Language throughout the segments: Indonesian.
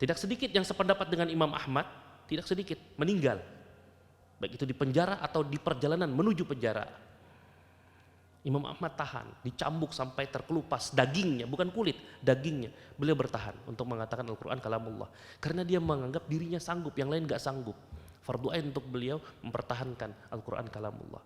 Tidak sedikit yang sependapat dengan Imam Ahmad, tidak sedikit meninggal. Baik itu di penjara atau di perjalanan menuju penjara. Imam Ahmad tahan, dicambuk sampai terkelupas dagingnya, bukan kulit, dagingnya. Beliau bertahan untuk mengatakan Al-Quran kalamullah. Karena dia menganggap dirinya sanggup, yang lain gak sanggup. Fardu ain untuk beliau mempertahankan Al-Quran kalamullah.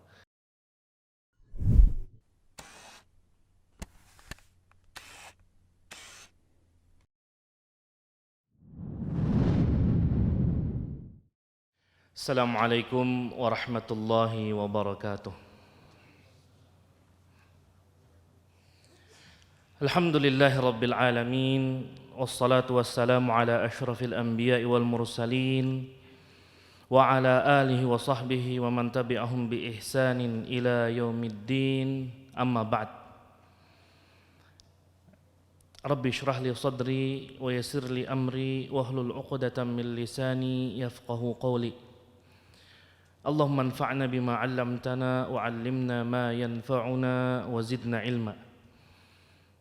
Assalamualaikum warahmatullahi wabarakatuh. Alhamdulillahi rabbil alamin, wassalatu wassalamu ala ashrafil anbiya'i wal mursalin wa ala alihi wa sahbihi wa man tabi'ahum bi ihsanin ila yaumiddin, amma ba'd. Rabbi shrah li sadri wa yassir li amri wahlul 'uqdatam min lisani yafqahu qawli. Allahumma anfa'na bima 'allamtana wa 'allimna ma yanfa'una wa zidna ilma.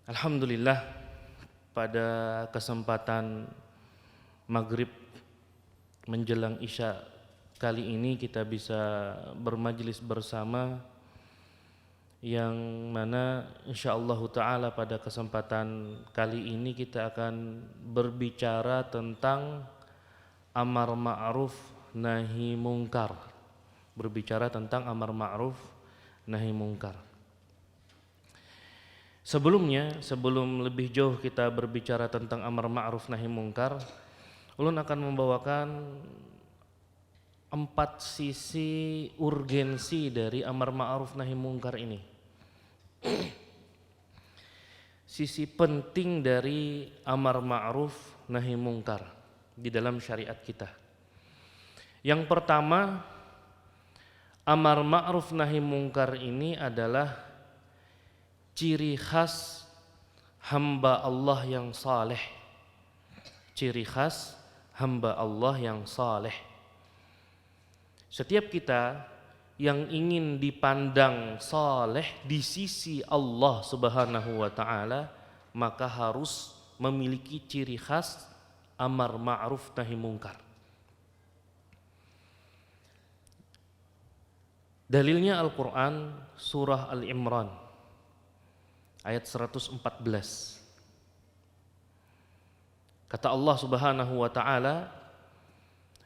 Alhamdulillah, pada kesempatan maghrib menjelang isya kali ini kita bisa bermajlis bersama, yang mana insyaallah ta'ala pada kesempatan kali ini kita akan berbicara tentang amar ma'ruf nahi mungkar. Berbicara tentang amar ma'ruf nahi mungkar. Sebelumnya, sebelum lebih jauh kita berbicara tentang amar ma'ruf nahi mungkar, ulun akan membawakan 4 sisi urgensi dari amar ma'ruf nahi mungkar ini. Sisi penting dari amar ma'ruf nahi mungkar di dalam syariat kita. Yang pertama, amar ma'ruf nahi mungkar ini adalah ciri khas hamba Allah yang saleh. Ciri khas hamba Allah yang saleh. Setiap kita yang ingin dipandang saleh di sisi Allah Subhanahu wa taala, maka harus memiliki ciri khas amar ma'ruf nahi mungkar. Dalilnya Al-Quran, surah Al-Imran ayat 114. Kata Allah Subhanahu wa taala,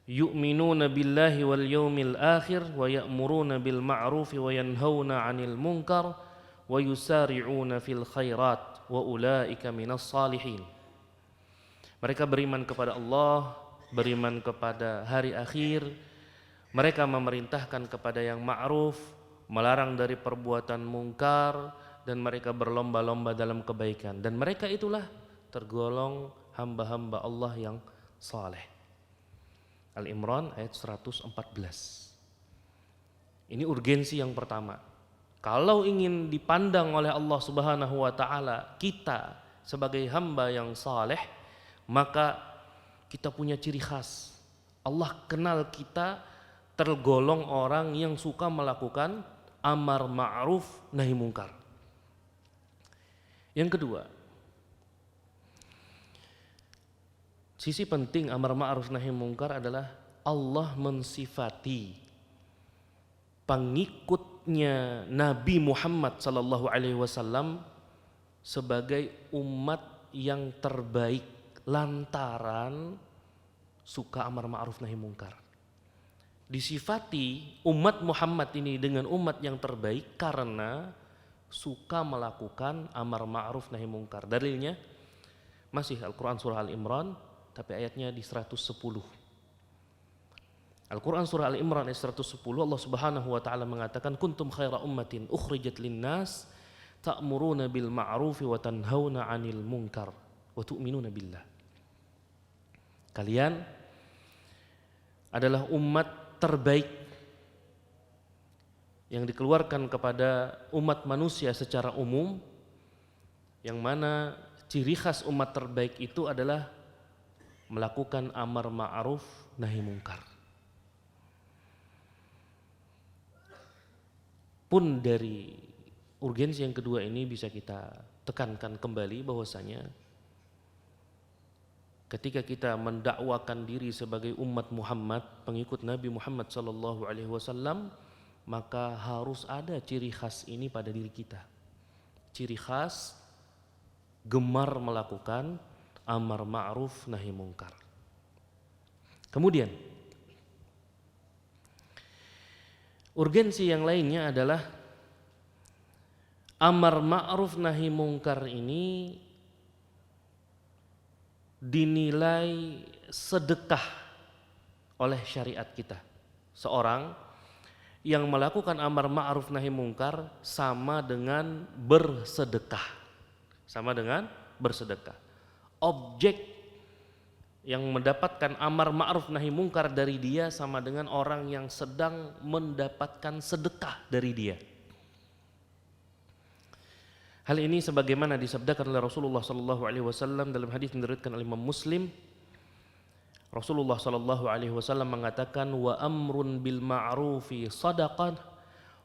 yu'minuna billahi wal yawmil akhir wa ya'muruna bil ma'rufi wa yanhauna 'anil munkar wa yusari'una fil khairat wa ulaika minas salihin. Mereka beriman kepada Allah, beriman kepada hari akhir. Mereka memerintahkan kepada yang ma'ruf, melarang dari perbuatan mungkar, dan mereka berlomba-lomba dalam kebaikan. Dan mereka itulah tergolong hamba-hamba Allah yang saleh. Al-Imran ayat 114. Ini urgensi yang pertama. Kalau ingin dipandang oleh Allah Subhanahu wa taala kita sebagai hamba yang saleh, maka kita punya ciri khas. Allah kenal kita tergolong orang yang suka melakukan amar ma'ruf nahi mungkar. Yang kedua, sisi penting amar ma'ruf nahi mungkar adalah Allah mensifati pengikutnya Nabi Muhammad sallallahu alaihi wasallam sebagai umat yang terbaik lantaran suka amar ma'ruf nahi mungkar. Disifati umat Muhammad ini dengan umat yang terbaik karena suka melakukan amar ma'ruf nahi mungkar. Dalilnya masih Al-Quran surah Al-Imran, tapi ayatnya di 110. Al-Quran surah Al-Imran ayat 110, Allah Subhanahu wa taala mengatakan, kuntum khaira ummatin ukhrijat linnas ta'muruna bil ma'rufi wa tanhauna 'anil munkar wa tu'minuna billah. Kalian adalah umat terbaik yang dikeluarkan kepada umat manusia secara umum, yang mana ciri khas umat terbaik itu adalah melakukan amar ma'ruf nahi mungkar. Pun dari urgensi yang kedua ini bisa kita tekankan kembali bahwasanya ketika kita mendakwakan diri sebagai umat Muhammad, pengikut Nabi Muhammad sallallahu alaihi wasallam, maka harus ada ciri khas ini pada diri kita. Ciri khas gemar melakukan amar ma'ruf nahi mungkar. Kemudian urgensi yang lainnya adalah amar ma'ruf nahi mungkar ini dinilai sedekah oleh syariat kita. Seorang yang melakukan amar ma'ruf nahi mungkar sama dengan bersedekah. Sama dengan bersedekah. Objek yang mendapatkan amar ma'ruf nahi mungkar dari dia sama dengan orang yang sedang mendapatkan sedekah dari dia. Hal ini sebagaimana disabdakan oleh Rasulullah sallallahu alaihi wasallam dalam hadis yang diriwayatkan oleh Imam Muslim. Rasulullah sallallahu alaihi wasallam mengatakan, wa amrun bil ma'rufi shadaqah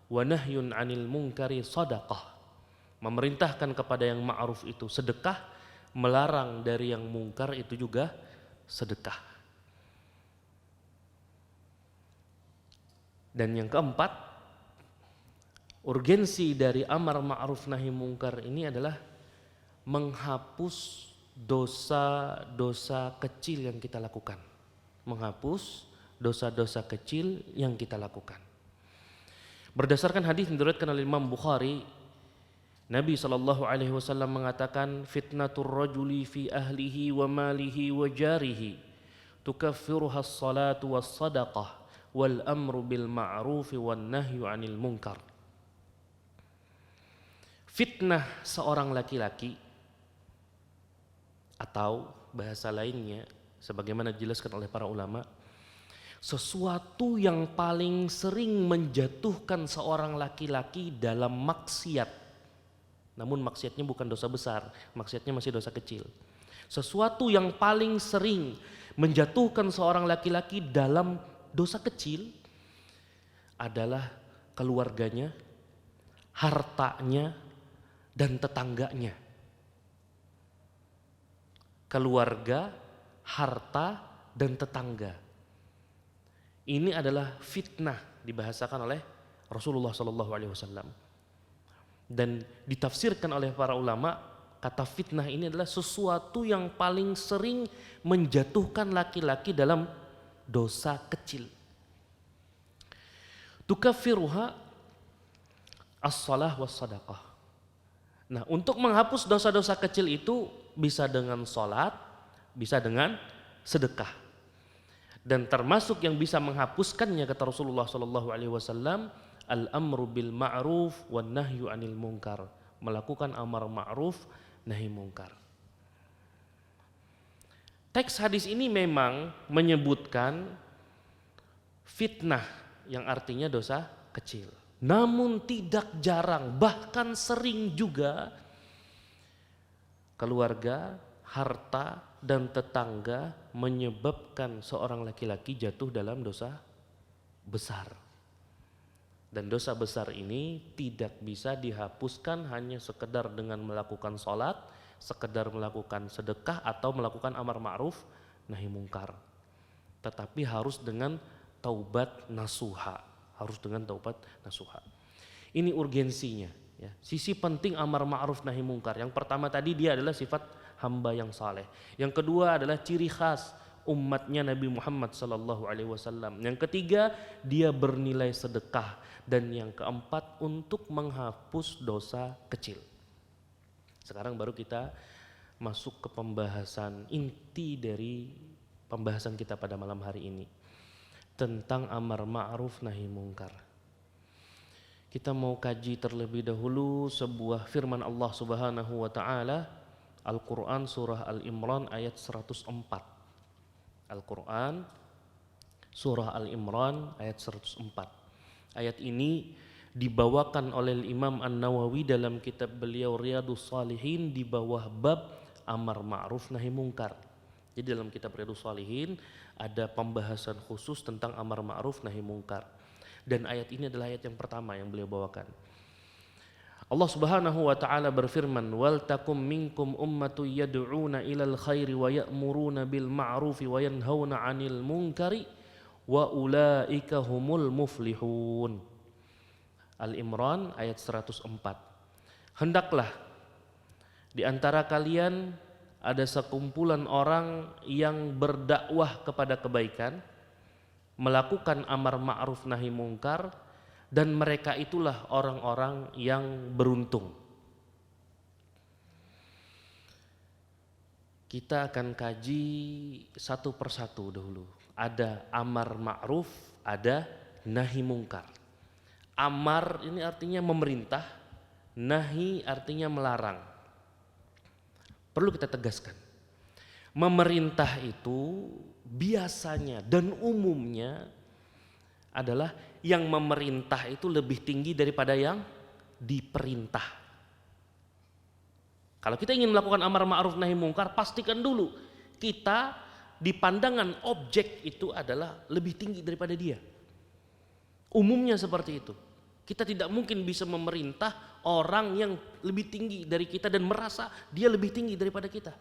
wa nahyun 'anil munkari shadaqah. Memerintahkan kepada yang ma'ruf itu sedekah, melarang dari yang mungkar itu juga sedekah. Dan yang keempat, urgensi dari amar ma'ruf nahi mungkar ini adalah menghapus dosa-dosa kecil yang kita lakukan. Menghapus dosa-dosa kecil yang kita lakukan. Berdasarkan hadis yang diriwayatkan oleh Imam Bukhari, Nabi SAW mengatakan, fitnatur rajuli fi ahlihi wa malihi wa jarihi tukaffiruha as-salatu was-sadaqah wal amru bil ma'rufi wan nahyu 'anil munkar. Fitnah seorang laki-laki, atau bahasa lainnya sebagaimana dijelaskan oleh para ulama, sesuatu yang paling sering menjatuhkan seorang laki-laki dalam maksiat. Namun maksiatnya bukan dosa besar, maksiatnya masih dosa kecil. Sesuatu yang paling sering menjatuhkan seorang laki-laki dalam dosa kecil adalah keluarganya, hartanya, dan tetangganya. Keluarga, harta, dan tetangga. Ini adalah fitnah dibahasakan oleh Rasulullah SAW. Dan ditafsirkan oleh para ulama, kata fitnah ini adalah sesuatu yang paling sering menjatuhkan laki-laki dalam dosa kecil. Tukaffiruha as-salah was-sadaqah. Nah, untuk menghapus dosa-dosa kecil itu bisa dengan sholat, bisa dengan sedekah. Dan termasuk yang bisa menghapuskannya, kata Rasulullah SAW, al-amru bil ma'ruf wan nahyu 'anil munkar. Melakukan amar ma'ruf nahi munkar. Teks hadis ini memang menyebutkan fitnah yang artinya dosa kecil. Namun tidak jarang, bahkan sering juga keluarga, harta, dan tetangga menyebabkan seorang laki-laki jatuh dalam dosa besar. Dan dosa besar ini tidak bisa dihapuskan hanya sekedar dengan melakukan sholat, sekedar melakukan sedekah, atau melakukan amar ma'ruf nahi mungkar. Tetapi harus dengan taubat nasuha. Harus dengan taubat nasuha. Ini urgensinya. Ya. Sisi penting amar ma'ruf nahi mungkar. Yang pertama tadi dia adalah sifat hamba yang saleh. Yang kedua adalah ciri khas umatnya Nabi Muhammad SAW. Yang ketiga, dia bernilai sedekah. Dan yang keempat, untuk menghapus dosa kecil. Sekarang baru kita masuk ke pembahasan inti dari pembahasan kita pada malam hari ini. Tentang amar ma'ruf nahi mungkar. Kita mau kaji terlebih dahulu sebuah firman Allah Subhanahu wa taala, Al-Qur'an surah Al-Imran ayat 104. Al-Qur'an surah Al-Imran ayat 104. Ayat ini dibawakan oleh Imam An-Nawawi dalam kitab beliau Riyadhus Shalihin di bawah bab amar ma'ruf nahi mungkar. Jadi dalam kitab Riyadhus Shalihin ada pembahasan khusus tentang amar ma'ruf nahi mungkar. Dan ayat ini adalah ayat yang pertama yang beliau bawakan. Allah Subhanahu wa taala berfirman, "Wal takum minkum ummatun yad'una ilal khairi wa ya'muruna bil ma'rufi wa yanhauna 'anil munkari wa ulaika humul muflihun." Al-Imran ayat 104. Hendaklah di antara kalian ada sekumpulan orang yang berdakwah kepada kebaikan, melakukan amar ma'ruf nahi mungkar, dan mereka itulah orang-orang yang beruntung. Kita akan kaji satu persatu dahulu. Ada amar ma'ruf, ada nahi mungkar. Amar ini artinya memerintah, nahi artinya melarang. Perlu kita tegaskan, memerintah itu biasanya dan umumnya adalah yang memerintah itu lebih tinggi daripada yang diperintah. Kalau kita ingin melakukan amar ma'ruf nahi mungkar, pastikan dulu kita di pandangan objek itu adalah lebih tinggi daripada dia. Umumnya seperti itu. Kita tidak mungkin bisa memerintah orang yang lebih tinggi dari kita dan merasa dia lebih tinggi daripada kita.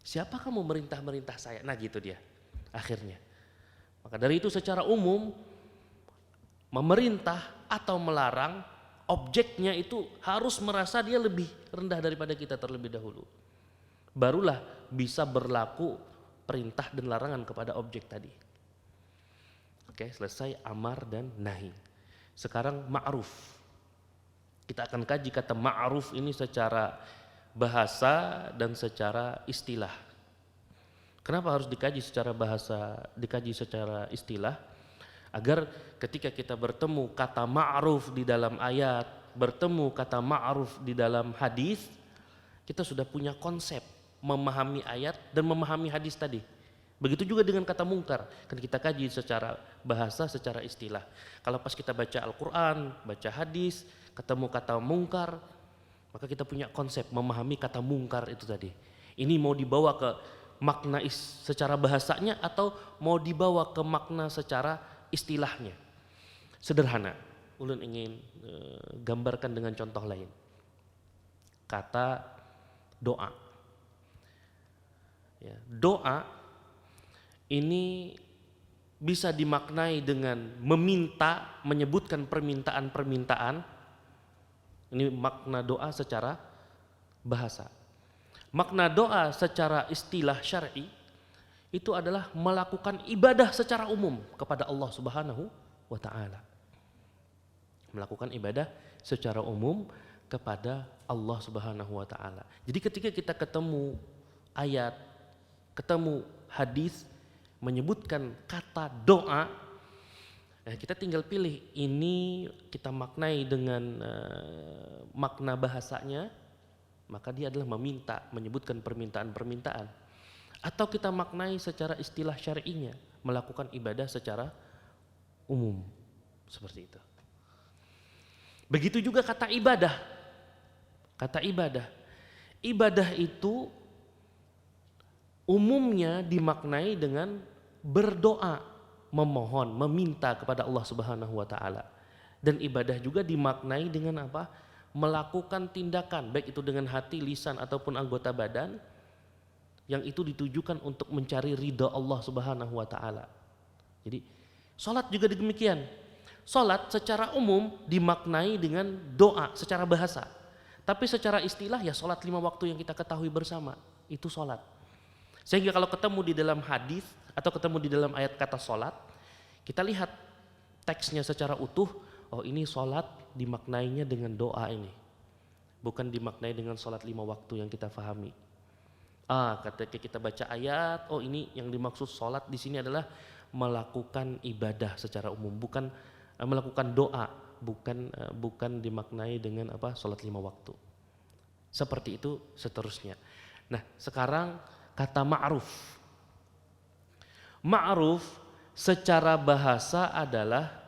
Siapa kamu merintah saya? Nah gitu dia akhirnya. Maka dari itu secara umum memerintah atau melarang objeknya itu harus merasa dia lebih rendah daripada kita terlebih dahulu. Barulah bisa berlaku perintah dan larangan kepada objek tadi. Oke, selesai amar dan nahi. Sekarang ma'ruf. Kita akan kaji kata ma'ruf ini secara bahasa dan secara istilah. Kenapa harus dikaji secara bahasa, dikaji secara istilah? Agar ketika kita bertemu kata ma'ruf di dalam ayat, bertemu kata ma'ruf di dalam hadis, kita sudah punya konsep memahami ayat dan memahami hadis tadi. Begitu juga dengan kata mungkar, kan kita kaji secara bahasa, secara istilah. Kalau pas kita baca Al-Quran, baca hadis, ketemu kata mungkar, maka kita punya konsep memahami kata mungkar itu tadi. Ini mau dibawa ke makna secara bahasanya atau mau dibawa ke makna secara istilahnya. Sederhana, ulun ingin gambarkan dengan contoh lain. Kata doa. Ya, doa ini bisa dimaknai dengan meminta, menyebutkan permintaan-permintaan. Ini makna doa secara bahasa. Makna doa secara istilah syar'i itu adalah melakukan ibadah secara umum kepada Allah Subhanahu wa taala. Melakukan ibadah secara umum kepada Allah Subhanahu wa taala. Jadi ketika kita ketemu ayat, ketemu hadis menyebutkan kata doa, kita tinggal pilih ini kita maknai dengan makna bahasanya, maka dia adalah meminta, menyebutkan permintaan-permintaan. Atau kita maknai secara istilah syar'inya, melakukan ibadah secara umum, seperti itu. Begitu juga kata ibadah. Kata ibadah. Ibadah itu umumnya dimaknai dengan berdoa, memohon, meminta kepada Allah Subhanahu wa taala. Dan ibadah juga dimaknai dengan apa? Melakukan tindakan, baik itu dengan hati, lisan ataupun anggota badan yang itu ditujukan untuk mencari ridha Allah Subhanahu wa taala. Jadi, salat juga demikian. Salat secara umum dimaknai dengan doa secara bahasa. Tapi secara istilah ya salat 5 waktu yang kita ketahui bersama, itu salat. Sehingga kalau ketemu di dalam hadis atau ketemu di dalam ayat kata salat, kita lihat teksnya secara utuh, oh ini salat dimaknainya dengan doa ini. Bukan dimaknai dengan salat 5 waktu yang kita fahami. Ketika kita baca ayat, oh ini yang dimaksud salat di sini adalah melakukan ibadah secara umum, bukan melakukan doa, bukan dimaknai dengan apa? Salat 5 waktu. Seperti itu seterusnya. Nah, sekarang kata ma'ruf. Ma'ruf secara bahasa adalah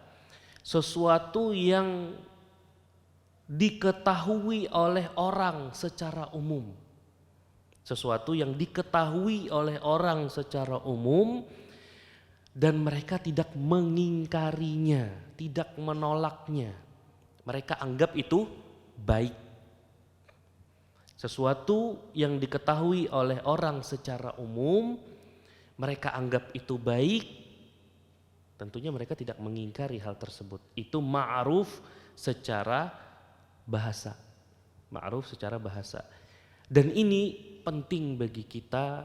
sesuatu yang diketahui oleh orang secara umum. Sesuatu yang diketahui oleh orang secara umum dan mereka tidak mengingkarinya, tidak menolaknya. Mereka anggap itu baik. Sesuatu yang diketahui oleh orang secara umum, mereka anggap itu baik, tentunya mereka tidak mengingkari hal tersebut. Itu ma'ruf secara bahasa. Ma'ruf secara bahasa. Dan ini penting bagi kita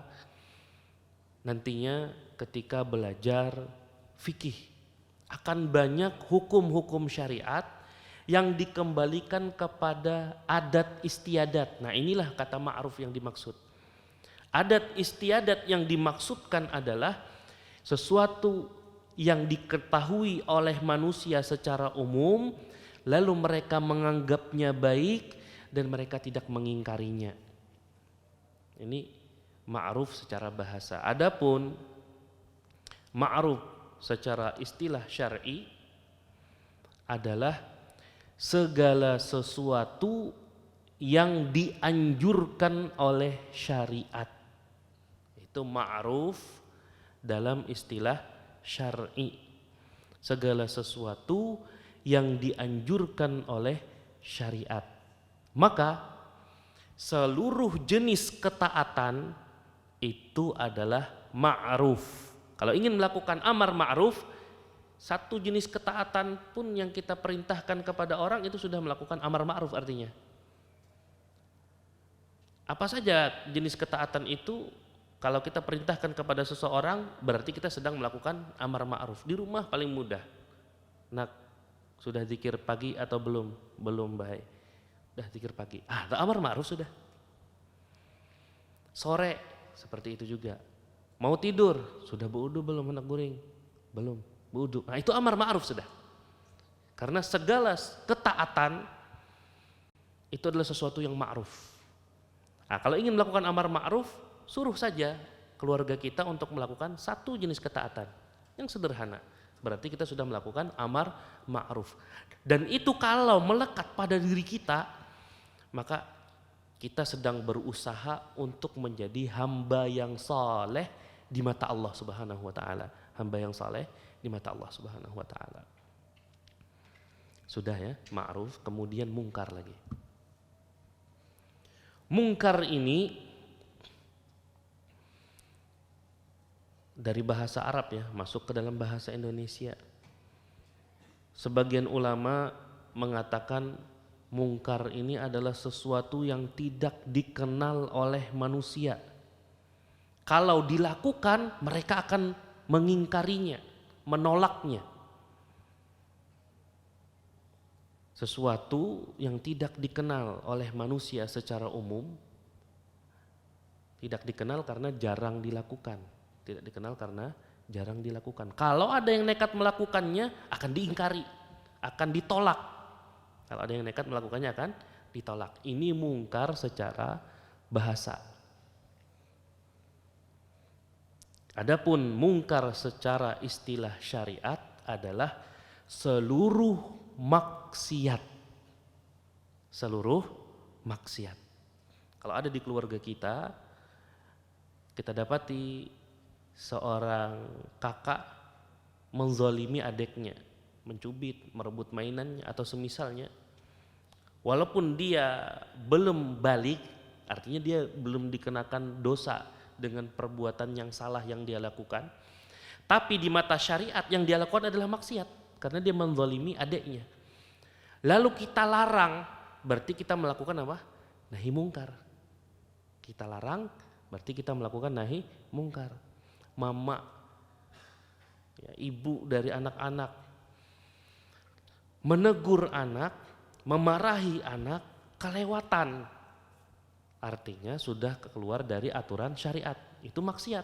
nantinya ketika belajar fikih. Akan banyak hukum-hukum syariat yang dikembalikan kepada adat istiadat. Nah, inilah kata ma'ruf yang dimaksud. Adat istiadat yang dimaksudkan adalah sesuatu yang diketahui oleh manusia secara umum, lalu mereka menganggapnya baik dan mereka tidak mengingkarinya. Ini ma'ruf secara bahasa. Adapun ma'ruf secara istilah syar'i adalah segala sesuatu yang dianjurkan oleh syariat. Itu ma'ruf dalam istilah syar'i. Segala sesuatu yang dianjurkan oleh syariat. Maka seluruh jenis ketaatan itu adalah ma'ruf. Kalau ingin melakukan amar ma'ruf, satu jenis ketaatan pun yang kita perintahkan kepada orang itu sudah melakukan amar ma'ruf artinya. Apa saja jenis ketaatan itu? Kalau kita perintahkan kepada seseorang berarti kita sedang melakukan amar ma'ruf. Di rumah paling mudah. Nak, sudah zikir pagi atau belum? Belum, baik. Sudah zikir pagi. Amar ma'ruf sudah. Sore seperti itu juga. Mau tidur, sudah berwudu belum anak guring? Belum. Wudu. Nah, itu amar ma'ruf sudah. Karena segala ketaatan itu adalah sesuatu yang ma'ruf. Nah, kalau ingin melakukan amar ma'ruf, suruh saja keluarga kita untuk melakukan satu jenis ketaatan yang sederhana. Berarti kita sudah melakukan amar ma'ruf. Dan itu kalau melekat pada diri kita, maka kita sedang berusaha untuk menjadi hamba yang saleh di mata Allah Subhanahu wa taala. Hamba yang saleh di mata Allah Subhanahu wa taala. Sudah ya, ma'ruf, kemudian mungkar lagi. Mungkar ini dari bahasa Arab ya, masuk ke dalam bahasa Indonesia. Sebagian ulama mengatakan mungkar ini adalah sesuatu yang tidak dikenal oleh manusia. Kalau dilakukan, mereka akan mengingkarinya, menolaknya. Sesuatu yang tidak dikenal oleh manusia secara umum, tidak dikenal karena jarang dilakukan, tidak dikenal karena jarang dilakukan. Kalau ada yang nekat melakukannya akan diingkari, akan ditolak. Kalau ada yang nekat melakukannya akan ditolak. Ini mungkar secara bahasa. Adapun mungkar secara istilah syariat adalah seluruh maksiat. Seluruh maksiat. Kalau ada di keluarga kita dapati seorang kakak menzalimi adiknya, mencubit, merebut mainannya atau semisalnya. Walaupun dia belum balik, artinya dia belum dikenakan dosa dengan perbuatan yang salah yang dia lakukan, tapi di mata syariat yang dia lakukan adalah maksiat karena dia menzalimi adiknya. Lalu kita larang, berarti kita melakukan apa? Nahi mungkar. Kita larang, berarti kita melakukan nahi mungkar. Mama, ya, ibu dari anak-anak menegur anak, memarahi anak kelewatan, artinya sudah keluar dari aturan syariat, itu maksiat,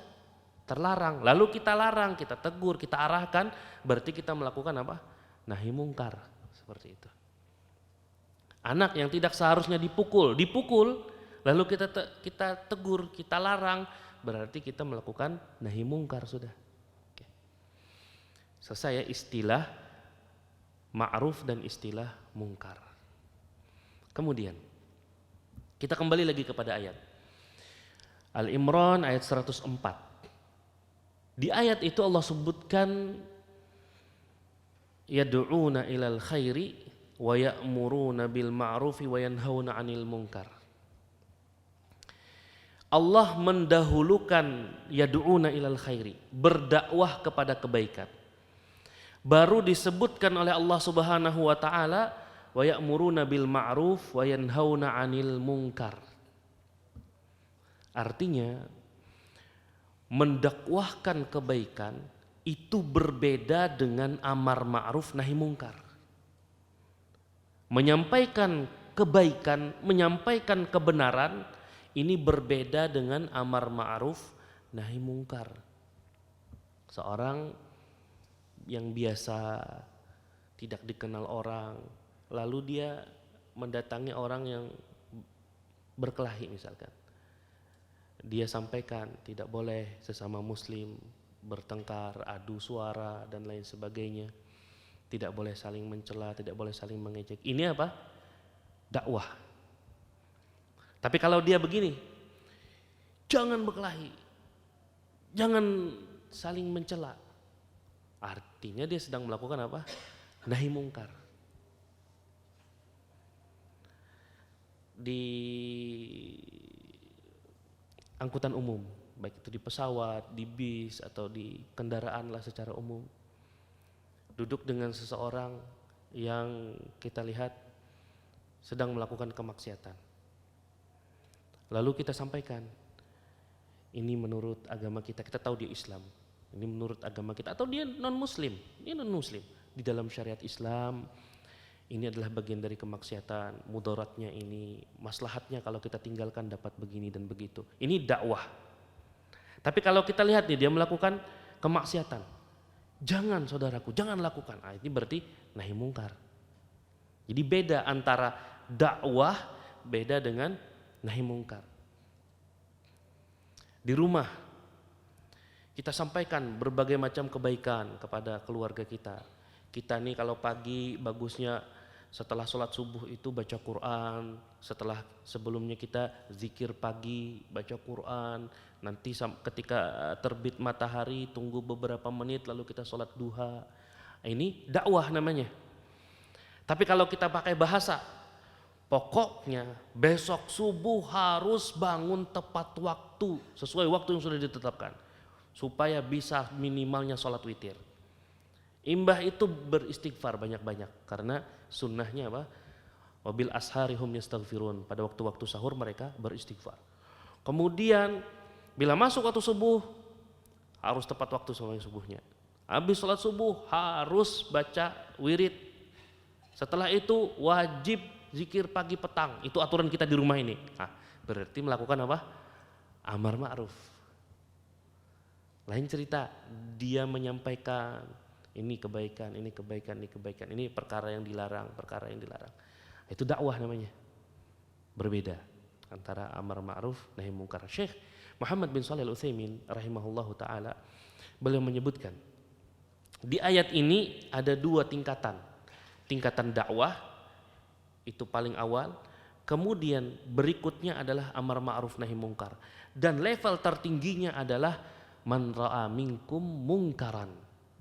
terlarang. Lalu kita larang, kita tegur, kita arahkan, berarti kita melakukan apa? Nahi mungkar, seperti itu. Anak yang tidak seharusnya dipukul, lalu kita tegur, kita larang, berarti kita melakukan nahi mungkar sudah. Oke. Selesai ya istilah ma'ruf dan istilah mungkar. Kemudian kita kembali lagi kepada ayat Al-Imran ayat 104. Di ayat itu Allah sebutkan yad'una ilal khairi wa ya'muruna bil ma'rufi wa yanhauna 'anil munkar. Allah mendahulukan yad'una ilal khairi, berdakwah kepada kebaikan. Baru disebutkan oleh Allah Subhanahu wa taala wa ya'muruna bil ma'ruf wa yanhauna 'anil munkar. Artinya mendakwahkan kebaikan itu berbeda dengan amar ma'ruf nahi munkar. Menyampaikan kebaikan, menyampaikan kebenaran ini berbeda dengan amar ma'ruf nahi munkar. Seorang yang biasa tidak dikenal orang, lalu dia mendatangi orang yang berkelahi misalkan. Dia sampaikan tidak boleh sesama muslim bertengkar, adu suara dan lain sebagainya. Tidak boleh saling mencela, tidak boleh saling mengejek. Ini apa? Dakwah. Tapi kalau dia begini, jangan berkelahi, jangan saling mencela, artinya dia sedang melakukan apa? Nahi mungkar. Di angkutan umum, baik itu di pesawat, di bis atau di kendaraan lah secara umum, duduk dengan seseorang yang kita lihat sedang melakukan kemaksiatan. Lalu kita sampaikan, ini menurut agama kita, kita tahu dia Islam, ini menurut agama kita, atau dia non muslim, dia non muslim. Di dalam syariat Islam ini adalah bagian dari kemaksiatan, mudaratnya ini, maslahatnya kalau kita tinggalkan dapat begini dan begitu. Ini dakwah. Tapi kalau kita lihat nih dia melakukan kemaksiatan, jangan saudaraku, jangan lakukan. Ini berarti nahi mungkar. Jadi beda antara dakwah beda dengan nahi mungkar. Di rumah kita sampaikan berbagai macam kebaikan kepada keluarga kita. Kita nih kalau pagi bagusnya setelah sholat subuh itu baca Quran, sebelumnya kita zikir pagi, baca Quran, nanti ketika terbit matahari tunggu beberapa menit lalu kita sholat duha. Ini dakwah namanya. Tapi kalau kita pakai bahasa, pokoknya besok subuh harus bangun tepat waktu, sesuai waktu yang sudah ditetapkan, supaya bisa minimalnya sholat witir. Imbah itu beristighfar banyak-banyak, karena sunnahnya apa? Wabil ashari hum yastaghfirun, pada waktu-waktu sahur mereka beristighfar. Kemudian bila masuk waktu subuh harus tepat waktu sama subuhnya. Habis sholat subuh harus baca wirid. Setelah itu wajib zikir pagi petang, itu aturan kita di rumah ini. Nah, berarti melakukan apa? Amar ma'ruf. Lain cerita, dia menyampaikan ini kebaikan, ini kebaikan, ini kebaikan, ini perkara yang dilarang, perkara yang dilarang. Itu dakwah namanya. Berbeda antara amar ma'ruf nahi mungkar. Syekh Muhammad bin Shalih Al-Utsaimin rahimahullahu taala beliau menyebutkan di ayat ini ada dua tingkatan. Tingkatan dakwah itu paling awal, kemudian berikutnya adalah amar ma'ruf nahi mungkar, dan level tertingginya adalah man ra'a minkum mungkaran.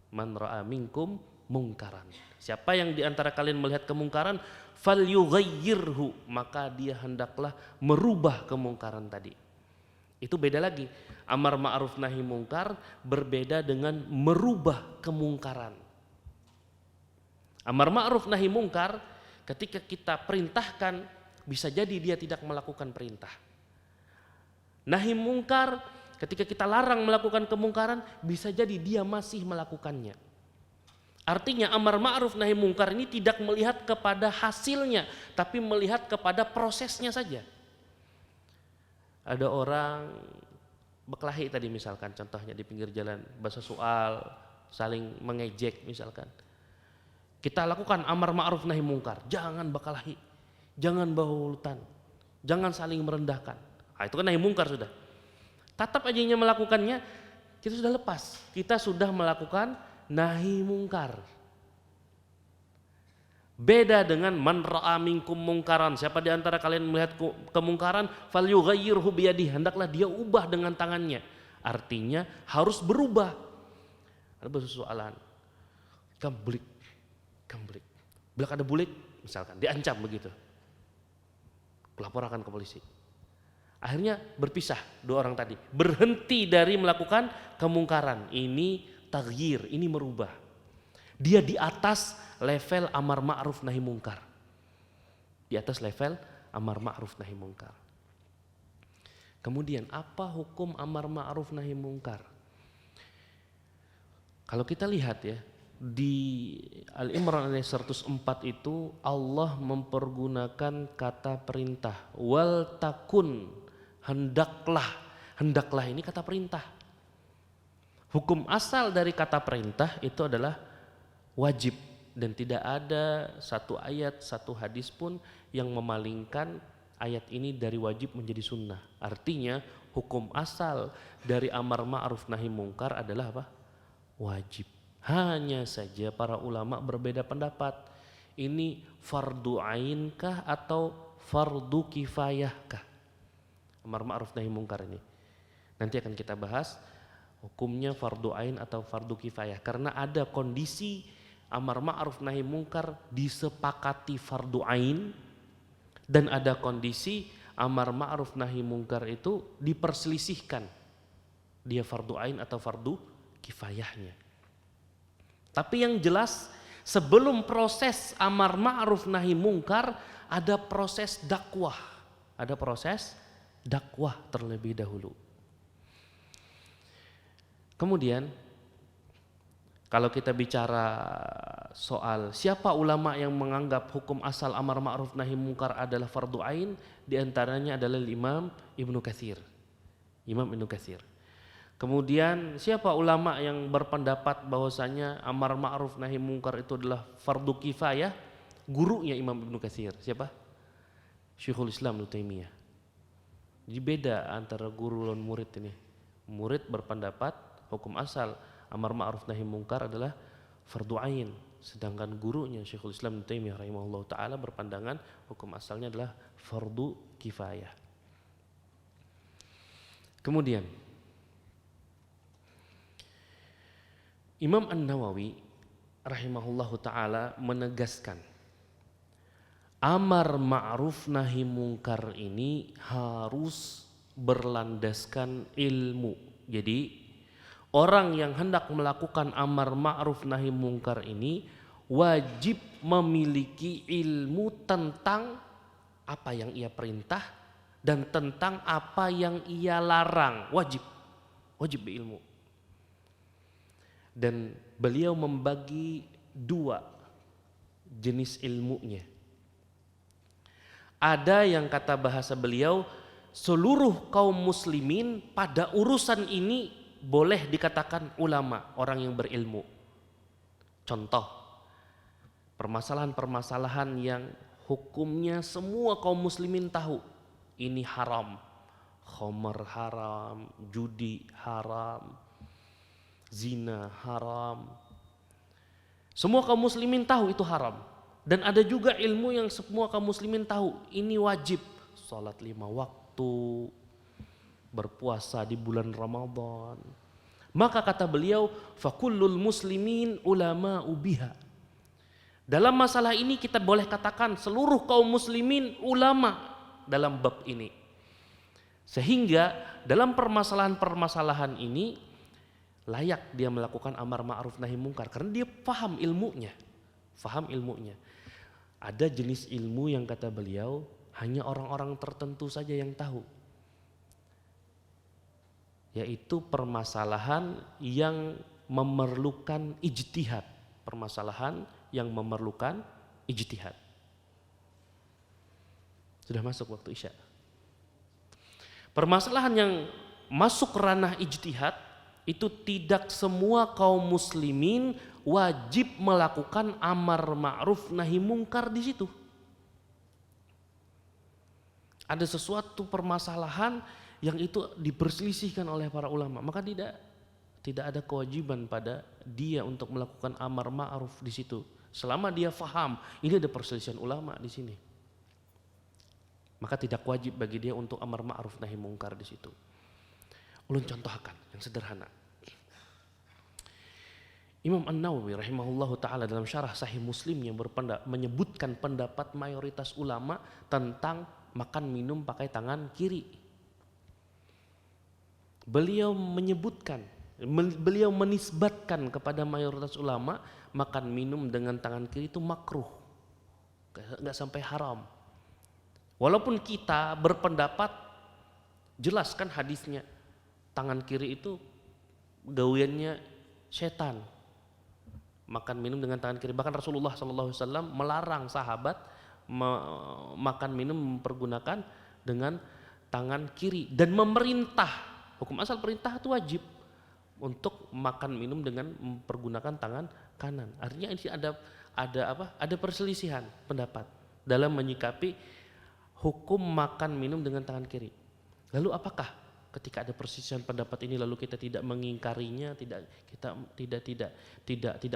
Man ra'a minkum mungkaran. Siapa yang diantara kalian melihat kemungkaran, falyughayyirhu, maka dia hendaklah merubah kemungkaran tadi. Itu beda lagi. Amar ma'ruf nahi mungkar berbeda dengan merubah kemungkaran. Amar ma'ruf nahi mungkar ketika kita perintahkan, bisa jadi dia tidak melakukan perintah. Nahi mungkar, ketika kita larang melakukan kemungkaran, bisa jadi dia masih melakukannya. Artinya amar ma'ruf nahi mungkar ini tidak melihat kepada hasilnya, tapi melihat kepada prosesnya saja. Ada orang berkelahi tadi misalkan, contohnya di pinggir jalan, bahasa soal, saling mengejek misalkan. Kita lakukan amar ma'ruf nahi mungkar, jangan berkelahi, jangan bahutan, jangan saling merendahkan. Nah, itu kan nahi mungkar sudah. Tatap aja melakukannya, kita sudah lepas, kita sudah melakukan nahi mungkar. Beda dengan man ra'a minkum mungkaran, siapa di antara kalian melihat kemungkaran, falyughayyirhu biyadihi, hendaklah dia ubah dengan tangannya. Artinya harus berubah. Ada persoalan, kamblik, belak ada bulik, misalkan, diancam begitu. Laporkan ke polisi. Akhirnya berpisah dua orang tadi, berhenti dari melakukan kemungkaran. Ini taghyir, ini merubah. Dia di atas level amar ma'ruf nahi mungkar. Di atas level amar ma'ruf nahi mungkar. Kemudian apa hukum amar ma'ruf nahi mungkar? Kalau kita lihat ya, di Al-Imran ayat 104 itu Allah mempergunakan kata perintah, wal takun, hendaklah ini kata perintah. Hukum asal dari kata perintah itu adalah wajib, dan tidak ada satu ayat, satu hadis pun yang memalingkan ayat ini dari wajib menjadi sunnah. Artinya hukum asal dari amar ma'ruf nahi mungkar adalah apa? Wajib. Hanya saja para ulama berbeda pendapat. Ini fardu ain kah atau fardu kifayah kah? Amar ma'ruf nahi mungkar ini. Nanti akan kita bahas hukumnya fardu ain atau fardu kifayah. Karena ada kondisi amar ma'ruf nahi mungkar disepakati fardu ain, dan ada kondisi amar ma'ruf nahi mungkar itu diperselisihkan. Dia fardu ain atau fardu kifayahnya. Tapi yang jelas sebelum proses amar ma'ruf nahi mungkar ada proses dakwah. Ada proses dakwah terlebih dahulu. Kemudian kalau kita bicara soal siapa ulama yang menganggap hukum asal amar ma'ruf nahi mungkar adalah fardu ain, di antaranya adalah Imam Ibnu Katsir. Imam Ibnu Katsir. Kemudian siapa ulama yang berpendapat bahwasanya amar ma'ruf nahi mungkar itu adalah fardu kifayah? Gurunya Imam Ibnu Katsir. Siapa? Syekhul Islam Ibnu Taimiyah. Jadi beda antara guru dan murid ini. Murid berpendapat hukum asal amar ma'ruf nahi mungkar adalah fardu ain, sedangkan gurunya Syekhul Islam Ibnu Taimiyah rahimahullah taala berpandangan hukum asalnya adalah fardu kifayah. Kemudian Imam An-Nawawi rahimahullahu taala menegaskan amar ma'ruf nahi mungkar ini harus berlandaskan ilmu. Jadi orang yang hendak melakukan amar ma'ruf nahi mungkar ini wajib memiliki ilmu tentang apa yang ia perintah dan tentang apa yang ia larang. Wajib berilmu. Dan beliau membagi dua jenis ilmunya. Ada yang kata bahasa beliau seluruh kaum muslimin pada urusan ini boleh dikatakan ulama, orang yang berilmu. Contoh, permasalahan-permasalahan yang hukumnya semua kaum muslimin tahu. Ini haram, khamar haram, judi haram, zina haram. Semua kaum muslimin tahu itu haram. Dan ada juga ilmu yang semua kaum muslimin tahu, ini wajib. Salat 5 waktu, berpuasa di bulan Ramadan. Maka kata beliau, fakullul muslimin ulama ubiha. Dalam masalah ini kita boleh katakan seluruh kaum muslimin ulama dalam bab ini. Sehingga dalam permasalahan-permasalahan ini layak dia melakukan amar ma'ruf nahi mungkar karena dia paham ilmunya. Ada jenis ilmu yang kata beliau hanya orang-orang tertentu saja yang tahu. Yaitu permasalahan yang memerlukan ijtihad. Permasalahan yang memerlukan ijtihad. Sudah masuk waktu Isya. Permasalahan yang masuk ranah ijtihad itu tidak semua kaum muslimin wajib melakukan amar ma'ruf nahi mungkar di situ. Ada sesuatu permasalahan yang itu diperselisihkan oleh para ulama, maka tidak ada kewajiban pada dia untuk melakukan amar ma'ruf di situ. Selama dia faham ini ada perselisihan ulama di sini, maka tidak wajib bagi dia untuk amar ma'ruf nahi mungkar di situ. Ulun contohkan yang sederhana. Imam An-Nawawi rahimahullahu taala dalam syarah Sahih Muslim yang menyebutkan pendapat mayoritas ulama tentang makan minum pakai tangan kiri. Beliau menyebutkan, beliau menisbatkan kepada mayoritas ulama makan minum dengan tangan kiri itu makruh, nggak sampai haram. Walaupun kita berpendapat jelaskan hadisnya, tangan kiri itu gawiannya setan. Makan minum dengan tangan kiri. Bahkan Rasulullah SAW melarang sahabat makan minum mempergunakan dengan tangan kiri dan memerintah, hukum asal perintah itu wajib untuk makan minum dengan mempergunakan tangan kanan. Artinya ini ada perselisihan pendapat dalam menyikapi hukum makan minum dengan tangan kiri. Lalu apakah ketika ada perselisihan pendapat ini lalu kita tidak mengingkarinya, tidak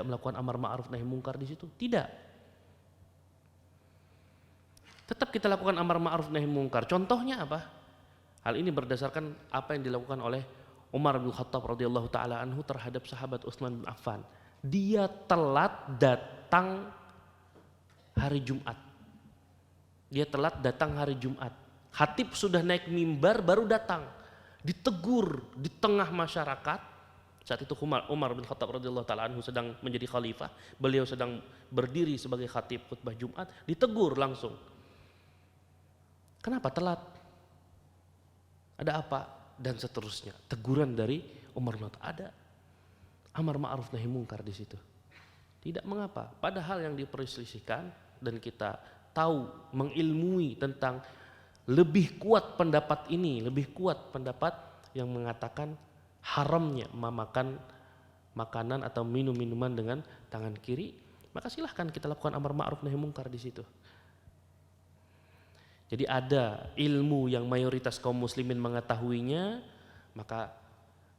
melakukan amar ma'ruf nahi mungkar di situ? Tidak. Tetap kita lakukan amar ma'ruf nahi mungkar. Contohnya apa? Hal ini berdasarkan apa yang dilakukan oleh Umar bin Khattab radhiyallahu taala anhu terhadap sahabat Utsman bin Affan. Dia telat datang hari Jumat. Dia telat datang hari Jumat. Khatib sudah naik mimbar baru datang. Ditegur di tengah masyarakat. Saat itu Umar bin Khattab radhiyallahu taala anhu sedang menjadi khalifah, beliau sedang berdiri sebagai khatib khutbah Jumat, ditegur langsung. Kenapa telat? Ada apa? Dan seterusnya. Teguran dari Umar bin Khattab. Ada amar ma'ruf nahi mungkar di situ. Tidak mengapa. Padahal yang diperselisihkan dan kita tahu mengilmui tentang lebih kuat pendapat ini, lebih kuat pendapat yang mengatakan haramnya memakan makanan atau minum-minuman dengan tangan kiri, maka silahkan kita lakukan amar ma'ruf nahi mungkar di situ. Jadi ada ilmu yang mayoritas kaum muslimin mengetahuinya, maka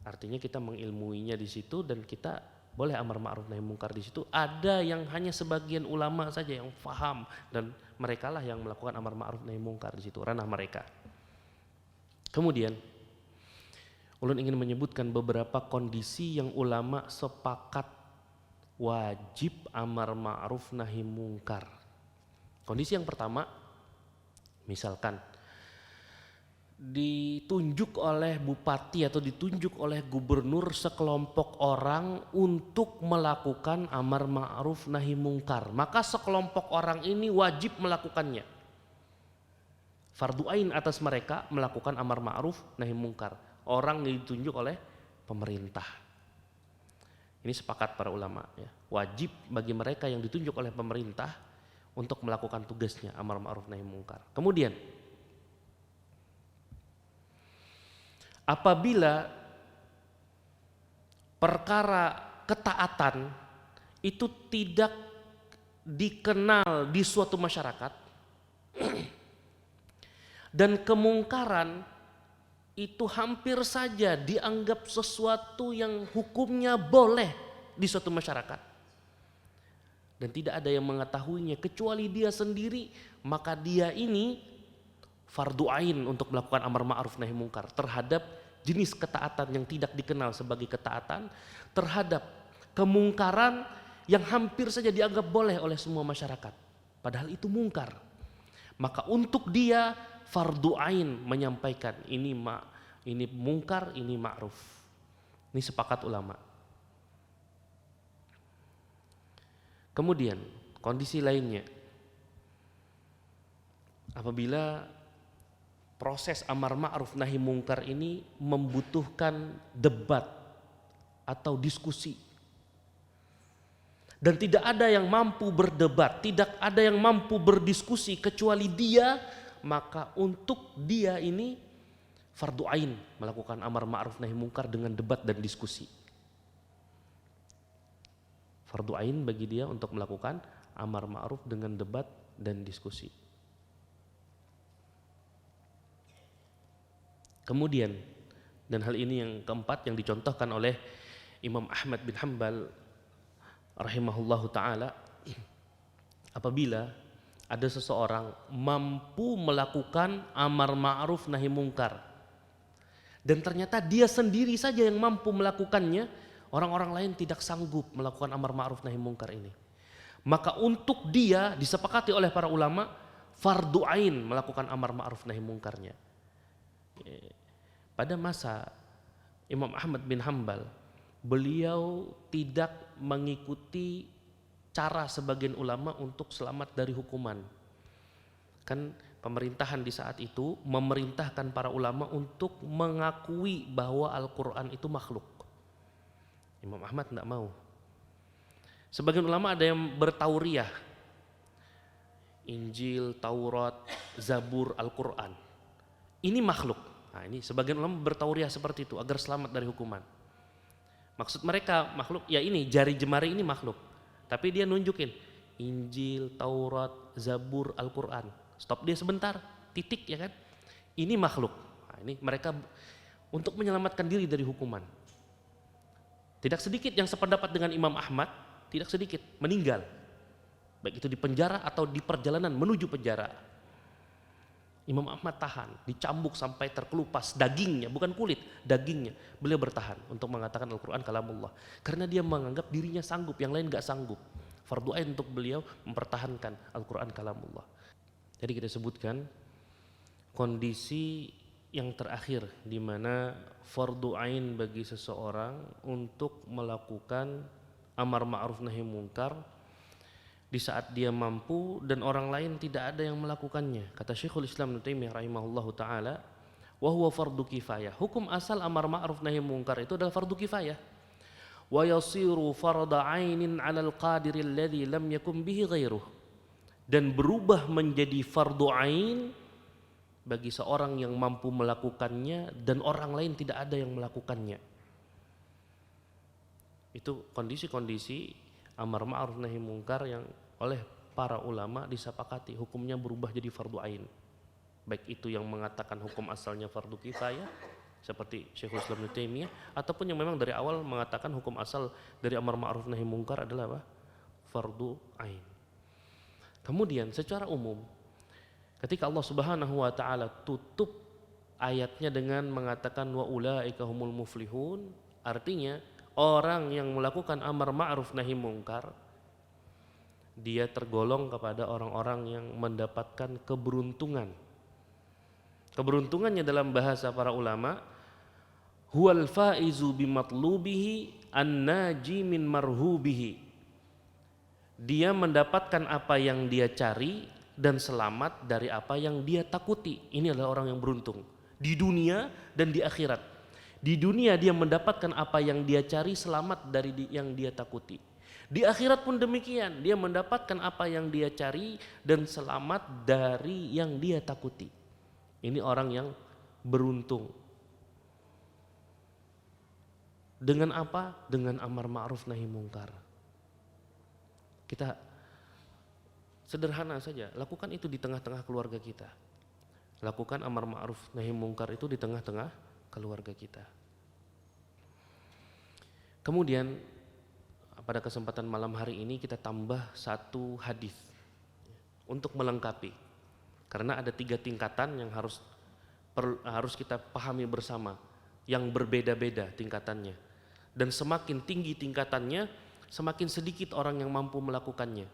artinya kita mengilmuinya di situ dan kita boleh amar ma'ruf nahi mungkar di situ. Ada yang hanya sebagian ulama saja yang faham dan mereka lah yang melakukan amar ma'ruf nahi mungkar di situ, ranah mereka. Kemudian ulun ingin menyebutkan beberapa kondisi yang ulama sepakat wajib amar ma'ruf nahi mungkar. Kondisi yang pertama, misalkan ditunjuk oleh bupati atau ditunjuk oleh gubernur sekelompok orang untuk melakukan amar ma'ruf nahi mungkar, maka sekelompok orang ini wajib melakukannya. Fardu ain atas mereka melakukan amar ma'ruf nahi mungkar. Orang yang ditunjuk oleh pemerintah. Ini sepakat para ulama ya. Wajib bagi mereka yang ditunjuk oleh pemerintah untuk melakukan tugasnya amar ma'ruf nahi mungkar. Kemudian apabila perkara ketaatan itu tidak dikenal di suatu masyarakat dan kemungkaran itu hampir saja dianggap sesuatu yang hukumnya boleh di suatu masyarakat dan tidak ada yang mengetahuinya kecuali dia sendiri, maka dia ini fardu ain untuk melakukan amar ma'ruf nahi mungkar terhadap jenis ketaatan yang tidak dikenal sebagai ketaatan, terhadap kemungkaran yang hampir saja dianggap boleh oleh semua masyarakat padahal itu mungkar. Maka untuk dia fardu ain menyampaikan ini mungkar, ini ma'ruf. Ini sepakat ulama. Kemudian kondisi lainnya, apabila proses amar ma'ruf nahi mungkar ini membutuhkan debat atau diskusi dan tidak ada yang mampu berdebat, tidak ada yang mampu berdiskusi kecuali dia, maka untuk dia ini fardu ain melakukan amar ma'ruf nahi mungkar dengan debat dan diskusi. Fardu ain bagi dia untuk melakukan amar ma'ruf dengan debat dan diskusi. Kemudian, dan hal ini yang keempat yang dicontohkan oleh Imam Ahmad bin Hanbal rahimahullahu ta'ala, apabila ada seseorang mampu melakukan amar ma'ruf nahi mungkar dan ternyata dia sendiri saja yang mampu melakukannya, orang-orang lain tidak sanggup melakukan amar ma'ruf nahi mungkar ini. Maka untuk dia disepakati oleh para ulama fardu ain melakukan amar ma'ruf nahi mungkarnya. Pada masa Imam Ahmad bin Hambal, beliau tidak mengikuti cara sebagian ulama untuk selamat dari hukuman. Kan pemerintahan di saat itu memerintahkan para ulama untuk mengakui bahwa Al-Quran itu makhluk. Imam Ahmad tidak mau. Sebagian ulama ada yang bertauriah, Injil, Taurat, Zabur, Al-Quran ini makhluk. Nah, ini sebagian ulama bertauriah seperti itu agar selamat dari hukuman. Maksud mereka makhluk, ya ini jari jemari ini makhluk. Tapi dia nunjukin Injil, Taurat, Zabur, Al-Quran. Stop dia sebentar, titik ya kan. Ini makhluk. Nah, ini mereka untuk menyelamatkan diri dari hukuman. Tidak sedikit yang sependapat dengan Imam Ahmad, tidak sedikit meninggal. Baik itu di penjara atau di perjalanan menuju penjara. Imam Ahmad tahan, dicambuk sampai terkelupas dagingnya, bukan kulit, dagingnya. Beliau bertahan untuk mengatakan Al-Quran kalamullah. Karena dia menganggap dirinya sanggup, yang lain gak sanggup. Fardu ain untuk beliau mempertahankan Al-Quran kalamullah. Jadi kita sebutkan kondisi yang terakhir di mana fardu ain bagi seseorang untuk melakukan amar ma'ruf nahi mungkar di saat dia mampu dan orang lain tidak ada yang melakukannya. Kata Syekhul Islam Ibnu Taimiyah rahimahullahu taala, wa huwa fardu kifayah. Hukum asal amar ma'ruf nahi mungkar itu adalah fardu kifayah. Wa yasiru farda ainin 'alal qadir alladhi lam yakun bihi ghairuh. Dan berubah menjadi fardu ain bagi seorang yang mampu melakukannya dan orang lain tidak ada yang melakukannya. Itu kondisi-kondisi amar ma'ruf nahi mungkar yang oleh para ulama disepakati hukumnya berubah jadi fardu ain. Baik itu yang mengatakan hukum asalnya fardu kifayah seperti Syekhul Islam Ibnu Taimiyah, ataupun yang memang dari awal mengatakan hukum asal dari amar ma'ruf nahi mungkar adalah apa? Fardu ain. Kemudian secara umum ketika Allah Subhanahu wa taala tutup ayatnya dengan mengatakan wa ulaika humul muflihun, artinya orang yang melakukan amar ma'ruf nahi mungkar dia tergolong kepada orang-orang yang mendapatkan keberuntungan. Keberuntungannya dalam bahasa para ulama huwal faizu bimatlubihi an-naji min marhubihi. Dia mendapatkan apa yang dia cari dan selamat dari apa yang dia takuti. Ini adalah orang yang beruntung di dunia dan di akhirat. Di dunia dia mendapatkan apa yang dia cari, selamat dari yang dia takuti. Di akhirat pun demikian, dia mendapatkan apa yang dia cari dan selamat dari yang dia takuti. Ini orang yang beruntung. Dengan apa? Dengan amar ma'ruf nahi mungkar. Kita sederhana saja, lakukan itu di tengah-tengah keluarga kita. Lakukan amar ma'ruf nahi mungkar itu di tengah-tengah keluarga kita. Kemudian pada kesempatan malam hari ini kita tambah satu hadis untuk melengkapi, karena ada 3 tingkatan yang harus kita pahami bersama, yang berbeda-beda tingkatannya, dan semakin tinggi tingkatannya semakin sedikit orang yang mampu melakukannya.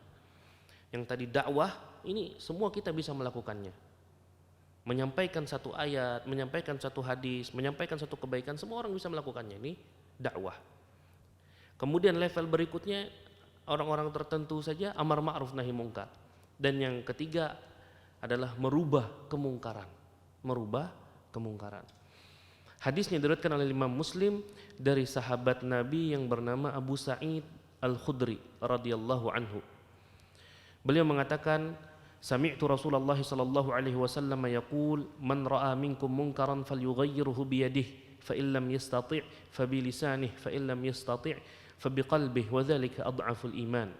Yang tadi dakwah, ini semua kita bisa melakukannya. Menyampaikan satu ayat, menyampaikan satu hadis, menyampaikan satu kebaikan, semua orang bisa melakukannya. Ini dakwah. Kemudian level berikutnya orang-orang tertentu saja amar ma'ruf nahi mungkar. Dan yang ketiga adalah merubah kemungkaran. Merubah kemungkaran. Hadisnya diriwayatkan oleh Imam Muslim dari sahabat Nabi yang bernama Abu Sa'id Al-Khudri radhiyallahu anhu. Beliau mengatakan, sami'tu Rasulullah sallallahu alaihi wasallam yaqul, man ra'a minkum munkaran falyughayyirhu bi yadihi, fa in lam yastati' fa bi lisanihi, fa in lam yastati' fa bi qalbihi, wa dzalika adhaful iman.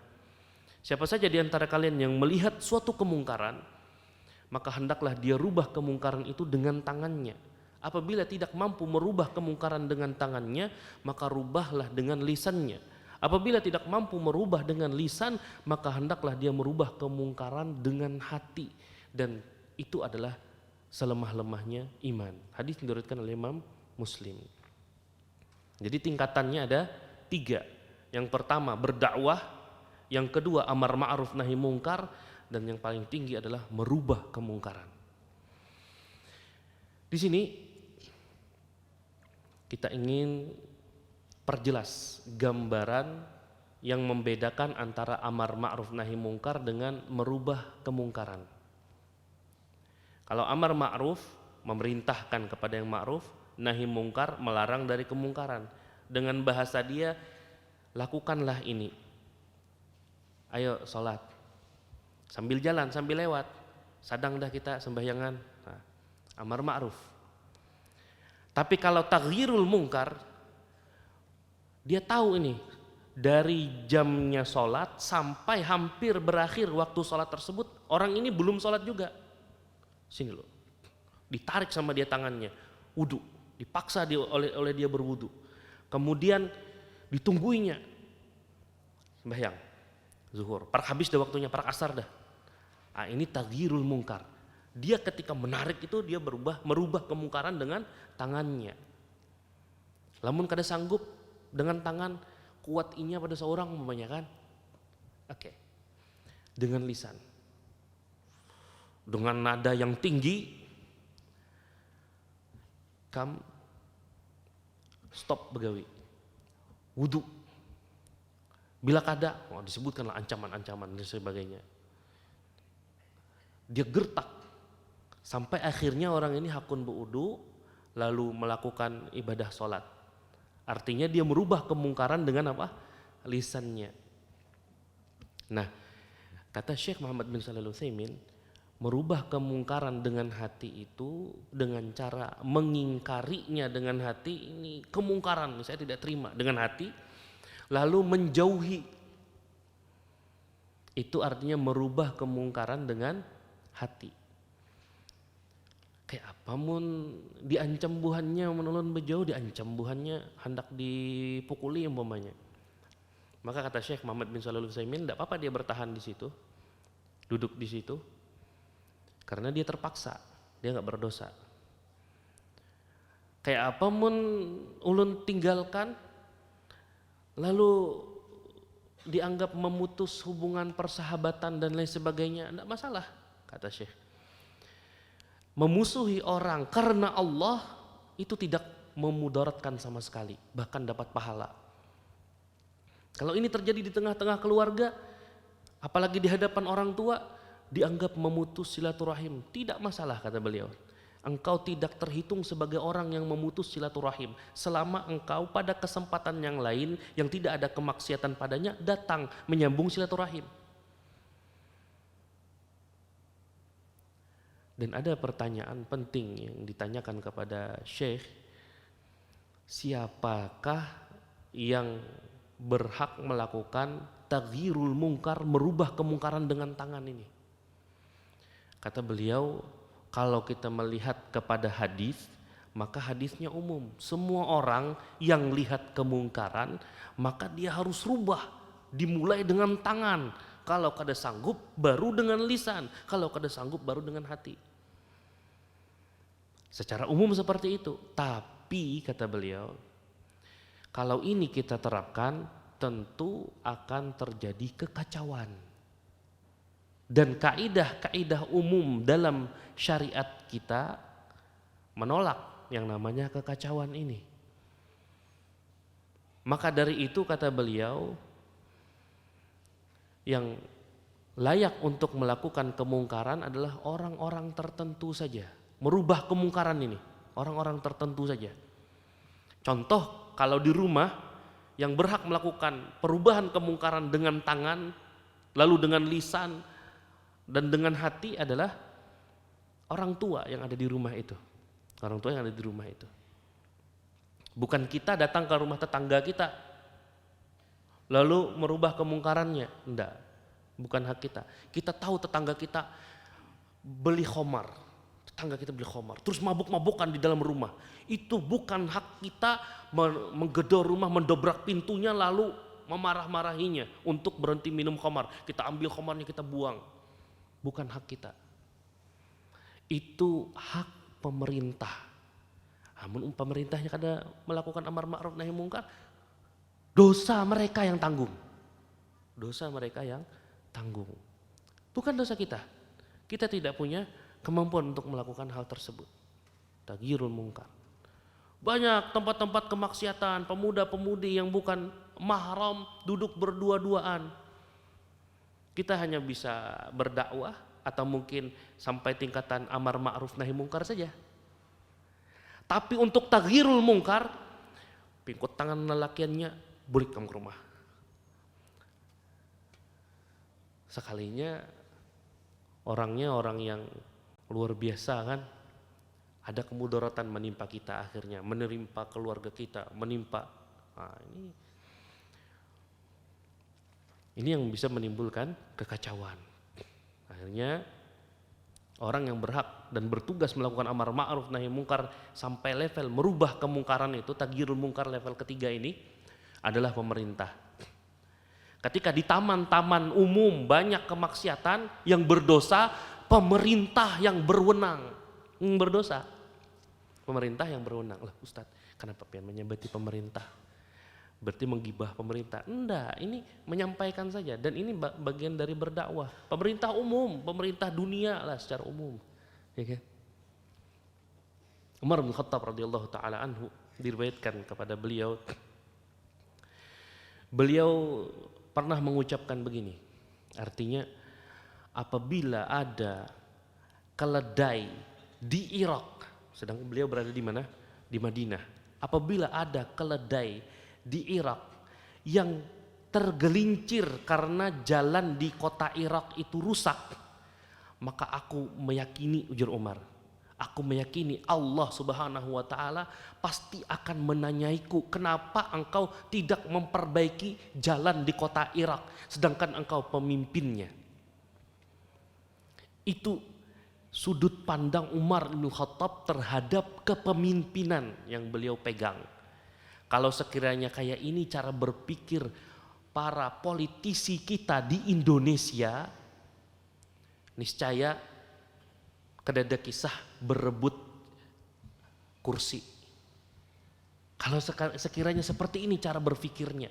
Siapa saja di antara kalian yang melihat suatu kemungkaran, maka hendaklah dia rubah kemungkaran itu dengan tangannya. Apabila tidak mampu merubah kemungkaran dengan tangannya, maka rubahlah dengan lisannya. Apabila tidak mampu merubah dengan lisan, maka hendaklah dia merubah kemungkaran dengan hati. Dan itu adalah selemah-lemahnya iman. Hadis diriwayatkan oleh Imam Muslim. Jadi tingkatannya ada 3. Yang pertama berdakwah, yang kedua amar ma'ruf nahi mungkar, dan yang paling tinggi adalah merubah kemungkaran. Di sini kita ingin perjelas gambaran yang membedakan antara amar ma'ruf nahi mungkar dengan merubah kemungkaran. Kalau amar ma'ruf memerintahkan kepada yang ma'ruf, nahi mungkar melarang dari kemungkaran. Dengan bahasa dia, lakukanlah ini. Ayo sholat. Sambil jalan, sambil lewat. Sadang dah kita sembahyangan. Nah, amar ma'ruf. Tapi kalau taghyirul mungkar, dia tahu ini dari jamnya sholat sampai hampir berakhir waktu sholat tersebut, orang ini belum sholat juga. Sini loh, ditarik sama dia tangannya, wudu, dipaksa dia oleh dia berwudu, kemudian ditungguinya sembahyang zuhur, habis dah waktunya, asar dah. Nah, ini taghyirul mungkar. Dia ketika menarik itu dia merubah kemungkaran dengan tangannya. Lamun kada sanggup dengan tangan, kuat inya pada seorang umpamanya kan. Oke. Dengan lisan. Dengan nada yang tinggi, stop begawi. Wudu. Bila kada, disebutkanlah ancaman-ancaman dan sebagainya. Dia gertak sampai akhirnya orang ini hakun berwudu lalu melakukan ibadah sholat. Artinya dia merubah kemungkaran dengan apa? Lisannya. Nah, kata Syekh Muhammad bin Shalih Al-Utsaimin, merubah kemungkaran dengan hati itu dengan cara mengingkarinya dengan hati. Ini kemungkaran, saya tidak terima dengan hati, lalu menjauhi. Itu artinya merubah kemungkaran dengan hati. Kayak apa mun diancam buhannya menulun bejauh, diancam buhannya hendak dipukuli umpamanya. Maka kata Syekh Muhammad bin Shalih Al-Utsaimin, tidak apa-apa dia bertahan di situ, duduk di situ, karena dia terpaksa, dia nggak berdosa. Kayak apa mun ulun tinggalkan, lalu dianggap memutus hubungan persahabatan dan lain sebagainya, tidak masalah, kata Syekh. Memusuhi orang karena Allah itu tidak memudaratkan sama sekali, bahkan dapat pahala. Kalau ini terjadi di tengah-tengah keluarga, apalagi di hadapan orang tua, dianggap memutus silaturahim, tidak masalah, kata beliau. Engkau tidak terhitung sebagai orang yang memutus silaturahim selama engkau pada kesempatan yang lain yang tidak ada kemaksiatan padanya datang menyambung silaturahim. Dan ada pertanyaan penting yang ditanyakan kepada Syekh, siapakah yang berhak melakukan taghyirul mungkar, merubah kemungkaran dengan tangan ini? Kata beliau, kalau kita melihat kepada hadis, maka hadisnya umum. Semua orang yang lihat kemungkaran, maka dia harus rubah. Dimulai dengan tangan. Kalau kada sanggup, baru dengan lisan. Kalau kada sanggup, baru dengan hati. Secara umum seperti itu. Tapi kata beliau, kalau ini kita terapkan, tentu akan terjadi kekacauan. Dan kaidah-kaidah umum dalam syariat kita menolak yang namanya kekacauan ini. Maka dari itu kata beliau, yang layak untuk melakukan kemungkaran adalah orang-orang tertentu saja. Merubah kemungkaran ini, orang-orang tertentu saja. Contoh, kalau di rumah yang berhak melakukan perubahan kemungkaran dengan tangan, lalu dengan lisan, dan dengan hati adalah orang tua yang ada di rumah itu. Orang tua yang ada di rumah itu. Bukan kita datang ke rumah tetangga kita lalu merubah kemungkarannya. Enggak, bukan hak kita. Kita tahu tetangga kita beli khamar, terus mabuk-mabukan di dalam rumah. Itu bukan hak kita menggedor rumah, mendobrak pintunya lalu memarah-marahinya untuk berhenti minum khamar. Kita ambil khamarnya, kita buang. Bukan hak kita. Itu hak pemerintah. Namun pemerintahnya kada melakukan amar ma'ruf nahi mungkar, dosa mereka yang tanggung. Dosa mereka yang tanggung. Bukan dosa kita. Kita tidak punya kemampuan untuk melakukan hal tersebut. Taghyirul munkar. Banyak tempat-tempat kemaksiatan, pemuda-pemudi yang bukan mahram duduk berdua-duaan. Kita hanya bisa berdakwah atau mungkin sampai tingkatan amar ma'ruf nahi munkar saja. Tapi untuk taghyirul munkar, pingkut tangan lelakiannya, balik kamu ke rumah. Sekalinya orangnya orang yang luar biasa kan, ada kemudaratan menimpa kita akhirnya, menimpa keluarga kita, menimpa. Nah, ini yang bisa menimbulkan kekacauan. Akhirnya orang yang berhak dan bertugas melakukan amar ma'ruf nahi munkar sampai level merubah kemungkaran itu, taghyirul munkar level ketiga ini adalah pemerintah. Ketika di taman-taman umum banyak kemaksiatan yang berdosa, pemerintah yang berwenang berdosa. Pemerintah yang berwenang. Lah Ustadz, kenapa pian menyebati pemerintah? Berarti menggibah pemerintah? Enggak, ini menyampaikan saja, dan ini bagian dari berdakwah. Pemerintah umum, pemerintah dunia lah secara umum, ya kan? Umar bin Khattab radhiyallahu taala anhu diriwayatkan kepada beliau pernah mengucapkan begini, artinya apabila ada keledai di Irak, sedang beliau berada di mana? Di Madinah. Apabila ada keledai di Irak yang tergelincir karena jalan di kota Irak itu rusak, maka aku meyakini, ujar Umar, aku meyakini Allah Subhanahu wa taala pasti akan menanyaiku, kenapa engkau tidak memperbaiki jalan di kota Irak sedangkan engkau pemimpinnya. Itu sudut pandang Umar bin Khattab terhadap kepemimpinan yang beliau pegang. Kalau sekiranya kayak ini cara berpikir para politisi kita di Indonesia, niscaya kedada kisah berebut kursi. Kalau sekiranya seperti ini cara berpikirnya,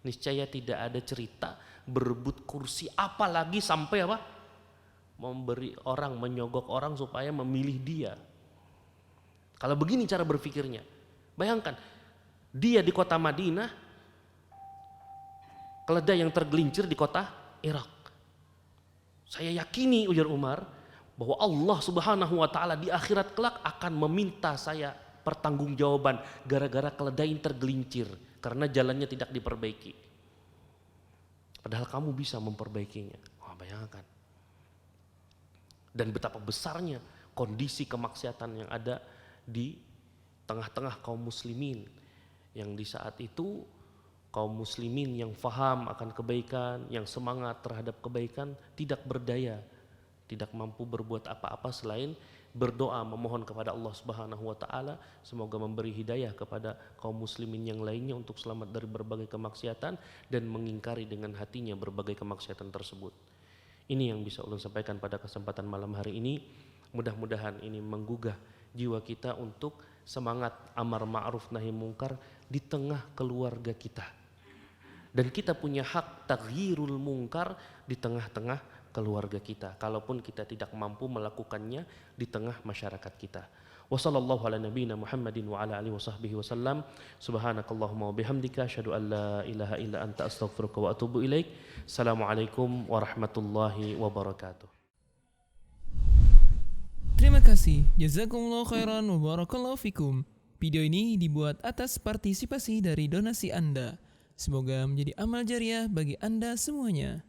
niscaya tidak ada cerita berebut kursi, apalagi sampai apa? Memberi orang, menyogok orang supaya memilih dia. Kalau begini cara berpikirnya, bayangkan dia di kota Madinah, keledai yang tergelincir di kota Irak. Saya yakini, ujar Umar, bahwa Allah Subhanahu wa taala di akhirat kelak akan meminta saya pertanggungjawaban gara-gara keledai yang tergelincir karena jalannya tidak diperbaiki. Padahal kamu bisa memperbaikinya. Wah, bayangkan. Dan betapa besarnya kondisi kemaksiatan yang ada di tengah-tengah kaum muslimin, yang di saat itu kaum muslimin yang faham akan kebaikan, yang semangat terhadap kebaikan tidak berdaya, tidak mampu berbuat apa-apa selain berdoa memohon kepada Allah Subhanahu wa taala semoga memberi hidayah kepada kaum muslimin yang lainnya untuk selamat dari berbagai kemaksiatan dan mengingkari dengan hatinya berbagai kemaksiatan tersebut. Ini yang bisa ulun sampaikan pada kesempatan malam hari ini. Mudah-mudahan ini menggugah jiwa kita untuk semangat amar ma'ruf nahi munkar di tengah keluarga kita. Dan kita punya hak taghyirul munkar di tengah-tengah keluarga kita, kalaupun kita tidak mampu melakukannya di tengah masyarakat kita. Wassallallahu ala nabiyyina Muhammadin wa ala alihi wasahbihi wasallam. Subhanakallahumma wa bihamdika asyhadu an la ilaha illa anta astaghfiruka wa atubu ilaik. Assalamualaikum warahmatullahi wabarakatuh. Terima kasih, jazakumullah khairan wa barakallahu fikum. Video ini dibuat atas partisipasi dari donasi Anda. Semoga menjadi amal jariah bagi Anda semuanya.